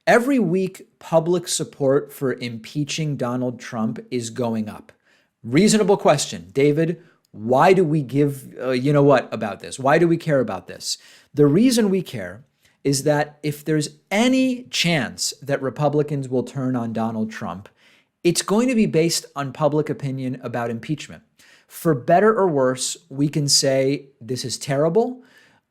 Every week, public support for impeaching Donald Trump is going up. Reasonable question. David, why do we give, about this? Why do we care about this? The reason we care is that if there's any chance that Republicans will turn on Donald Trump, it's going to be based on public opinion about impeachment. For better or worse, we can say this is terrible,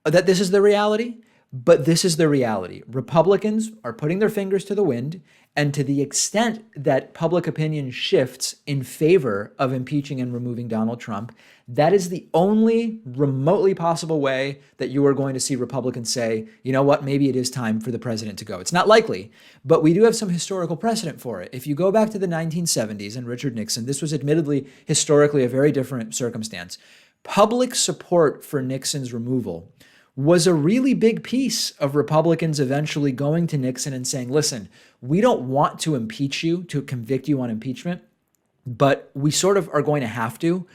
that this is the reality, but this is the reality. Republicans are putting their fingers to the wind, and to the extent that public opinion shifts in favor of impeaching and removing Donald Trump, that is the only remotely possible way that you are going to see Republicans say, you know what, maybe it is time for the president to go. It's not likely, but we do have some historical precedent for it. If you go back to the 1970s and Richard Nixon, this was admittedly historically a very different circumstance. Public support for Nixon's removal was a really big piece of Republicans eventually going to Nixon and saying, listen, we don't want to impeach you, to convict you on impeachment, but we sort of are going to have to.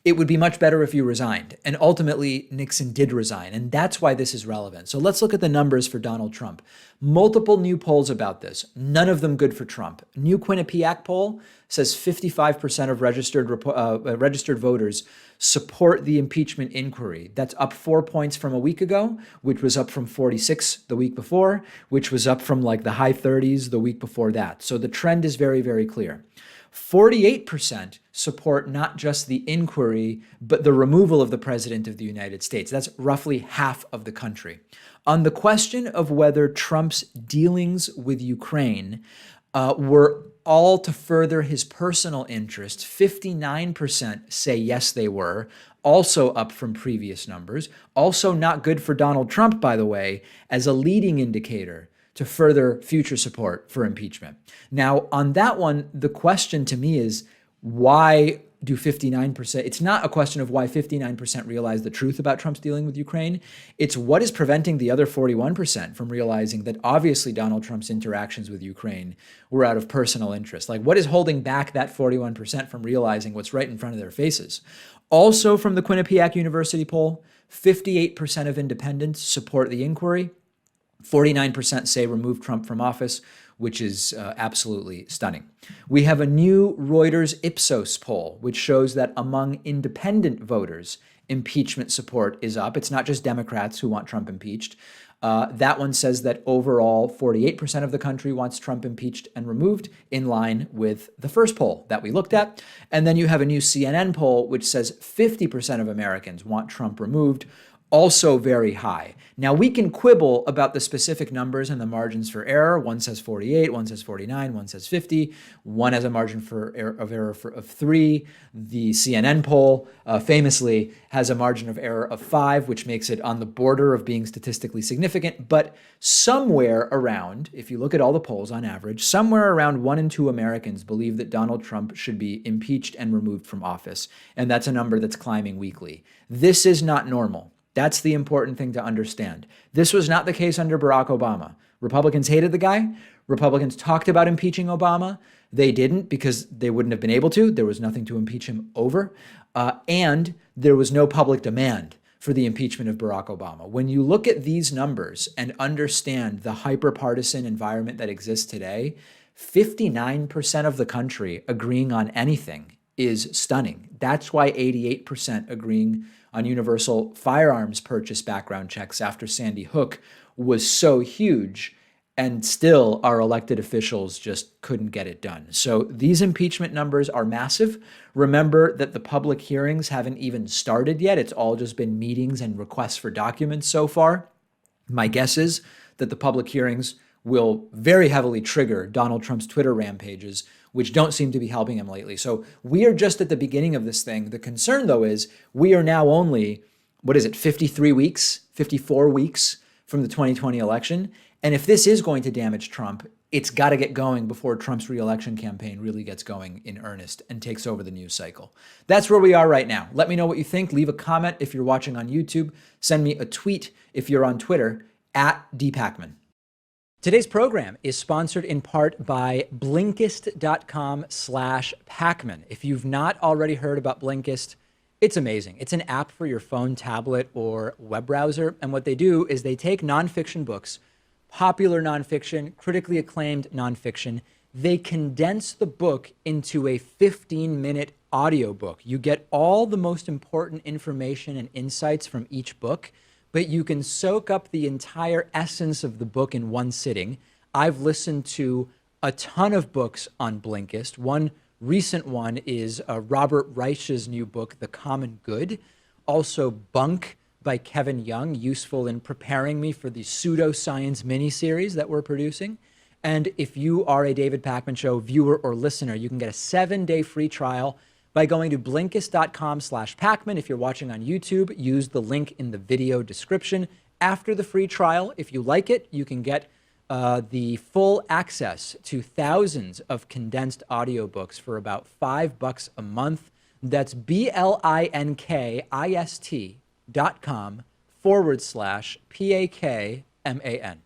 It would be much better if you resigned. And ultimately, Nixon did resign. And that's why this is relevant. So let's look at the numbers for Donald Trump. Multiple new polls about this, none of them good for Trump. New Quinnipiac poll says 55% of registered voters support the impeachment inquiry. That's up 4 points from a week ago, which was up from 46 the week before, which was up from like the high 30s the week before that. So the trend is very, very clear. 48% support not just the inquiry, but the removal of the president of the United States. That's roughly half of the country. On the question of whether Trump's dealings with Ukraine were all to further his personal interest, 59% say yes, they were, also up from previous numbers. Also not good for Donald Trump, by the way, as a leading indicator to further future support for impeachment. Now, on that one, the question to me is, why do 59%? It's not a question of why 59% realize the truth about Trump's dealing with Ukraine. It's what is preventing the other 41% from realizing that obviously Donald Trump's interactions with Ukraine were out of personal interest. Like, what is holding back that 41% from realizing what's right in front of their faces? Also from the Quinnipiac University poll, 58% of independents support the inquiry. 49% say remove Trump from office, which is absolutely stunning. We have a new Reuters Ipsos poll, which shows that among independent voters, impeachment support is up. It's not just Democrats who want Trump impeached. That one says that overall, 48% of the country wants Trump impeached and removed, in line with the first poll that we looked at. And then you have a new CNN poll, which says 50% of Americans want Trump removed, also very high. Now, we can quibble about the specific numbers and the margins for error. One says 48, one says 49, one says 50. One has a margin of error of 3. The CNN poll famously has a margin of error of 5, which makes it on the border of being statistically significant. But somewhere around, if you look at all the polls on average, somewhere around 1 in 2 Americans believe that Donald Trump should be impeached and removed from office. And that's a number that's climbing weekly. This is not normal. That's the important thing to understand. This was not the case under Barack Obama. Republicans hated the guy. Republicans talked about impeaching Obama. They didn't because they wouldn't have been able to. There was nothing to impeach him over. And there was no public demand for the impeachment of Barack Obama. When you look at these numbers and understand the hyper-partisan environment that exists today, 59% of the country agreeing on anything is stunning. That's why 88% agreeing on universal firearms purchase background checks after Sandy Hook was so huge, and still our elected officials just couldn't get it done. So these impeachment numbers are massive. Remember that the public hearings haven't even started yet. It's all just been meetings and requests for documents so far. My guess is that the public hearings will very heavily trigger Donald Trump's Twitter rampages, which don't seem to be helping him lately. So we are just at the beginning of this thing. The concern, though, is we are now only, 53 weeks, 54 weeks from the 2020 election. And if this is going to damage Trump, it's got to get going before Trump's reelection campaign really gets going in earnest and takes over the news cycle. That's where we are right now. Let me know what you think. Leave a comment if you're watching on YouTube. Send me a tweet if you're on Twitter, @DPakman. Today's program is sponsored in part by Blinkist.com/Pakman. If you've not already heard about Blinkist, it's amazing. It's an app for your phone, tablet, or web browser. And what they do is they take nonfiction books, popular nonfiction, critically acclaimed nonfiction. They condense the book into a 15-minute audiobook. You get all the most important information and insights from each book, but you can soak up the entire essence of the book in one sitting. I've listened to a ton of books on Blinkist. One recent one is Robert Reich's new book, The Common Good. Also, Bunk by Kevin Young, useful in preparing me for the pseudoscience miniseries that we're producing. And if you are a David Pakman Show viewer or listener, you can get a 7-day free trial by going to Blinkist.com/Pakman. If you're watching on YouTube, use the link in the video description. After the free trial, if you like it, you can get the full access to thousands of condensed audiobooks for about $5 a month. That's BLINKIST.com/PAKMAN.